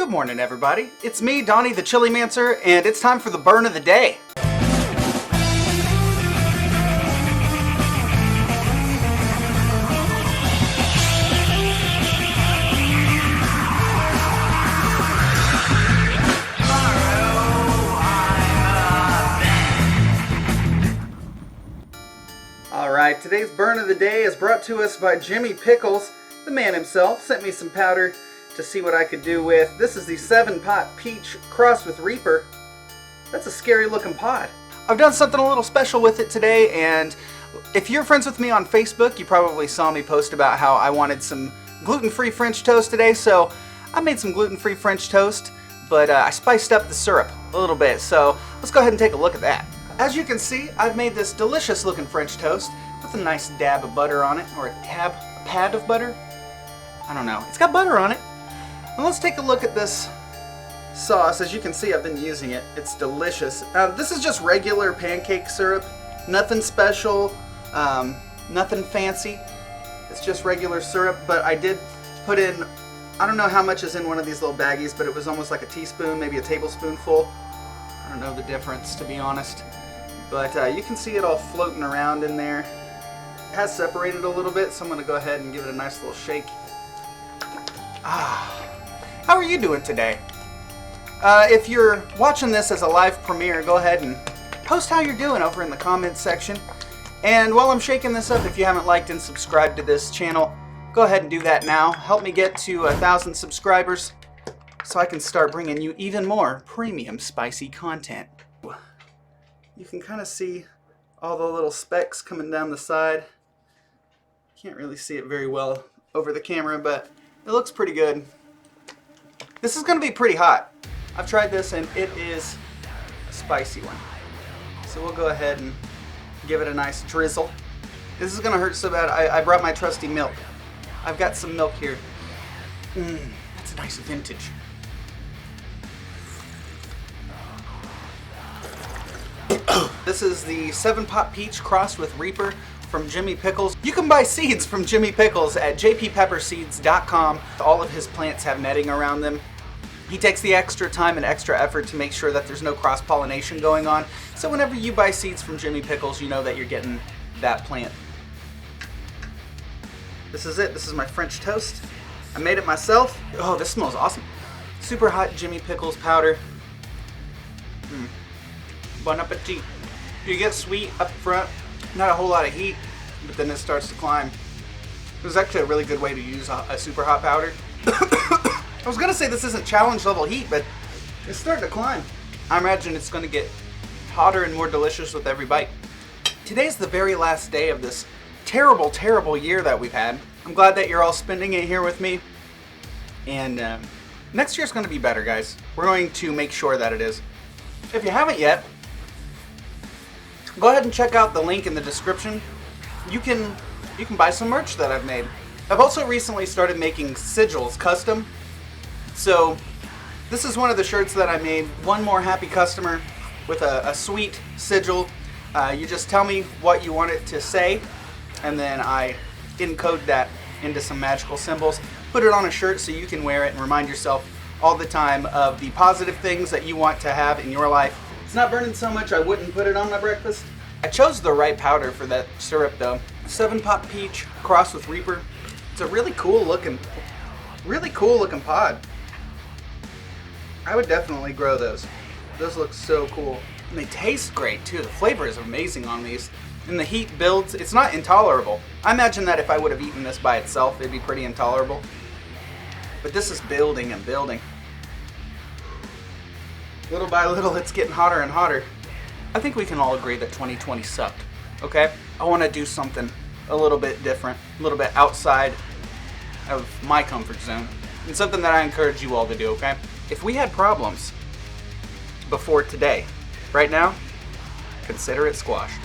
Good morning, everybody. It's me, Donnie the Chilimancer, and it's time for the burn of the day. Alright, today's burn of the day is brought to us by Jimmy Pickles. The man himself sent me some powder to see what I could do with. This is the 7-pot peach crossed with Reaper. That's a scary looking pod. I've done something a little special with it today, and if you're friends with me on Facebook, you probably saw me post about how I wanted some gluten-free French toast today, so I made some gluten-free French toast, but I spiced up the syrup a little bit, so let's go ahead and take a look at that. As you can see, I've made this delicious looking French toast with a nice dab of butter on it, or a pad of butter. I don't know. It's got butter on it. And let's take a look at this sauce. As you can see, I've been using it. It's delicious. This is just regular pancake syrup. Nothing special, nothing fancy. It's just regular syrup, but I did put in, I don't know how much is in one of these little baggies, but it was almost like a teaspoon, maybe a tablespoonful. I don't know the difference, to be honest. But you can see it all floating around in there. It has separated a little bit, so I'm going to go ahead and give it a nice little shake. How are you doing today? If you're watching this as a live premiere, go ahead and post how you're doing over in the comments section. And while I'm shaking this up, if you haven't liked and subscribed to this channel, go ahead and do that now. Help me get to 1,000 subscribers so I can start bringing you even more premium spicy content. You can kind of see all the little specks coming down the side. Can't really see it very well over the camera, but it looks pretty good. This is going to be pretty hot. I've tried this and it is a spicy one. So we'll go ahead and give it a nice drizzle. This is going to hurt so bad. I brought my trusty milk. I've got some milk here. That's a nice vintage. This is the 7-pot peach crossed with Reaper from Jimmy Pickles. You can buy seeds from Jimmy Pickles at jppepperseeds.com. All of his plants have netting around them. He takes the extra time and extra effort to make sure that there's no cross-pollination going on. So whenever you buy seeds from Jimmy Pickles, you know that you're getting that plant. This is it. This is my French toast. I made it myself. Oh, this smells awesome. Super hot Jimmy Pickles powder. Bon appetit. You get sweet up front, not a whole lot of heat, but then it starts to climb. It was actually a really good way to use a super hot powder. I was gonna say this isn't challenge level heat, but it's starting to climb. I imagine it's gonna get hotter and more delicious with every bite. Today's the very last day of this terrible, terrible year that we've had. I'm glad that you're all spending it here with me. And next year's gonna be better, guys. We're going to make sure that it is. If you haven't yet, go ahead and check out the link in the description. You can buy some merch that I've made. I've also recently started making sigils custom. So this is one of the shirts that I made. One more happy customer with a sweet sigil. You just tell me what you want it to say, and then I encode that into some magical symbols. Put it on a shirt so you can wear it and remind yourself all the time of the positive things that you want to have in your life. It's not burning so much I wouldn't put it on my breakfast. I chose the right powder for that syrup though. 7-pot peach crossed with Reaper. It's a really cool looking pod. I would definitely grow those. Those look so cool. And they taste great too. The flavor is amazing on these. And the heat builds. It's not intolerable. I imagine that if I would have eaten this by itself, it'd be pretty intolerable. But this is building and building. Little by little, it's getting hotter and hotter. I think we can all agree that 2020 sucked, okay? I want to do something a little bit different, a little bit outside of my comfort zone, and something that I encourage you all to do, okay? If we had problems before today, right now, consider it squashed.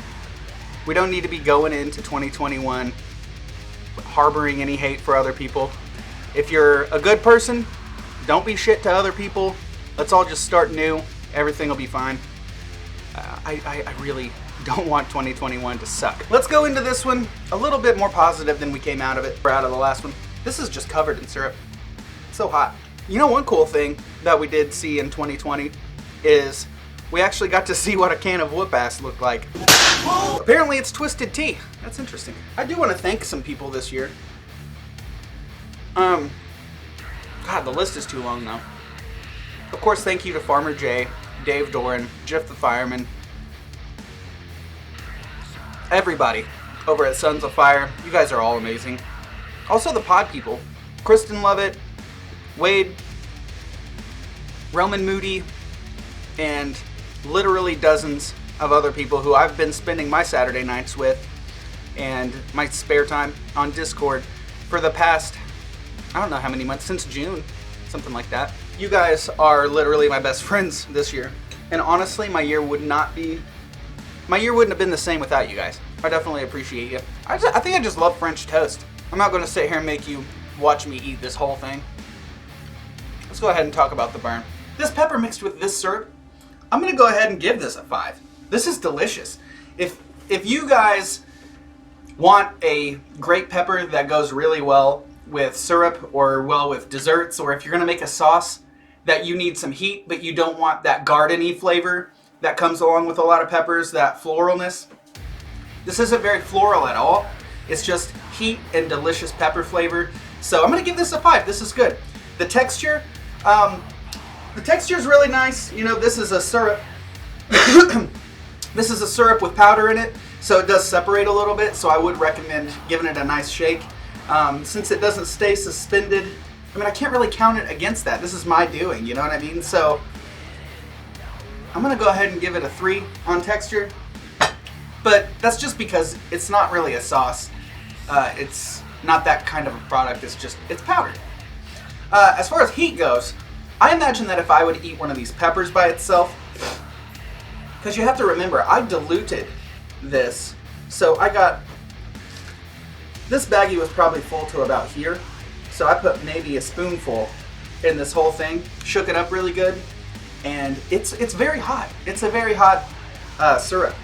We don't need to be going into 2021 harboring any hate for other people. If you're a good person, don't be shit to other people. Let's all just start new. Everything will be fine. I really don't want 2021 to suck. Let's go into this one a little bit more positive than we came out of it. We're out of the last one. This is just covered in syrup. It's so hot. You know, one cool thing that we did see in 2020 is we actually got to see what a can of whoop ass looked like. Apparently it's twisted tea. That's interesting. I do want to thank some people this year. God, the list is too long though. Of course, thank you to Farmer Jay, Dave Doran, Jeff the Fireman, everybody over at Sons of Fire. You guys are all amazing. Also the pod people, Kristen Lovett, Wade, Roman Moody, and literally dozens of other people who I've been spending my Saturday nights with and my spare time on Discord for the past, I don't know how many months, since June, something like that. You guys are literally my best friends this year. And honestly, my year wouldn't have been the same without you guys. I definitely appreciate you. I think I just love French toast. I'm not going to sit here and make you watch me eat this whole thing. Let's go ahead and talk about the burn. This pepper mixed with this syrup, I'm going to go ahead and give this a 5. This is delicious. If you guys want a great pepper that goes really well with syrup or well with desserts, or if you're going to make a sauce that you need some heat but you don't want that garden-y flavor that comes along with a lot of peppers, that floralness, this isn't very floral at all. It's just heat and delicious pepper flavor. So I'm going to give this a 5. This is good. The texture is really nice. You know, this is a syrup. This is a syrup with powder in it, so it does separate a little bit, so I would recommend giving it a nice shake. Since it doesn't stay suspended, I mean, I can't really count it against that. This is my doing, you know what I mean? So I'm going to go ahead and give it a 3 on texture. But that's just because it's not really a sauce. It's not that kind of a product. It's powdered. As far as heat goes, I imagine that if I would eat one of these peppers by itself, because you have to remember, I diluted this. So I got, this baggie was probably full to about here. So I put maybe a spoonful in this whole thing, shook it up really good, and it's very hot. It's a very hot syrup.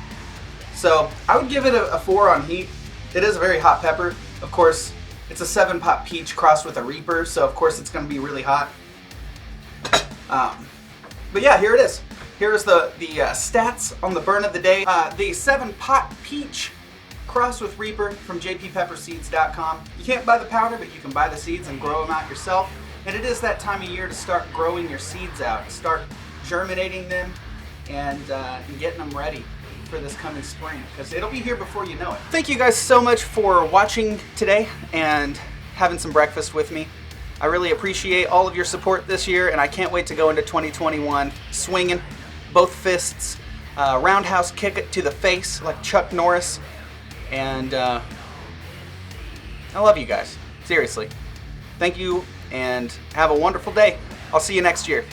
So I would give it a 4 on heat. It is a very hot pepper. Of course, it's a 7-pot peach crossed with a Reaper, so of course it's going to be really hot. But yeah, here it is. Here's the stats on the burn of the day. The 7-pot peach crossed with Reaper from jppepperseeds.com. You can't buy the powder, but you can buy the seeds and grow them out yourself. And it is that time of year to start growing your seeds out, start germinating them, and getting them ready for this coming spring, because it'll be here before you know it. Thank you guys so much for watching today and having some breakfast with me. I really appreciate all of your support this year, and I can't wait to go into 2021 swinging both fists, roundhouse kick it to the face like Chuck Norris, and I love you guys, seriously. Thank you, and have a wonderful day. I'll see you next year.